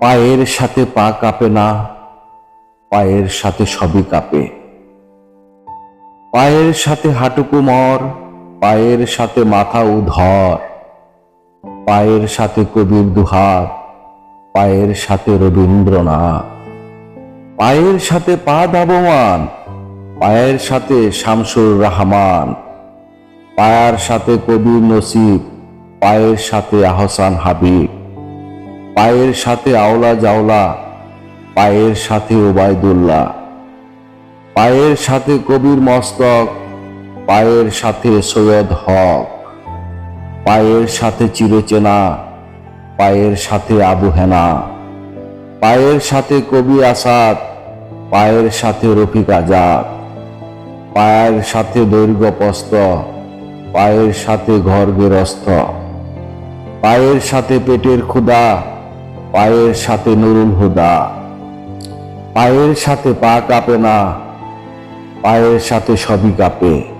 পায়ের সাথে পা কাঁপে না, পায়ের সাথে সবই কাঁপে। পায়ের সাথে হাঁটু কোমর, পায়ের সাথে মাথা উধর। পায়ের সাথে কবির দুহাত, পায়ের সাথে রবীন্দ্রনাথ। পায়ের সাথে পা ধাবমান, পায়ের সাথে শামসুর রহমান। পায়ের সাথে কবির নসিব, পায়ের সাথে আহসান হাবিব। পায়ের সাথে আওলা জাওলা, পায়ের সাথে ওবায়দুল্লাহ। পায়ের সাথে কবির মস্তক, পায়ের সাথে সৈয়দ হক। পায়ের সাথে চিরচেনা, পায়ের সাথে আবু হেনা। পায়ের সাথে কবি আসাদ, পায়ের সাথে রফিক আজাদ। পায়ের সাথে দৈর্ঘ্যপ্রস্থ, পায়ের সাথে ঘর গেরস্থ। পায়ের সাথে পেটের ক্ষুধা, পায়ের সাথে নুরুল হুদা। পায়ের সাথে পা কাঁপে না, পায়ের সাথে সবই কাঁপে।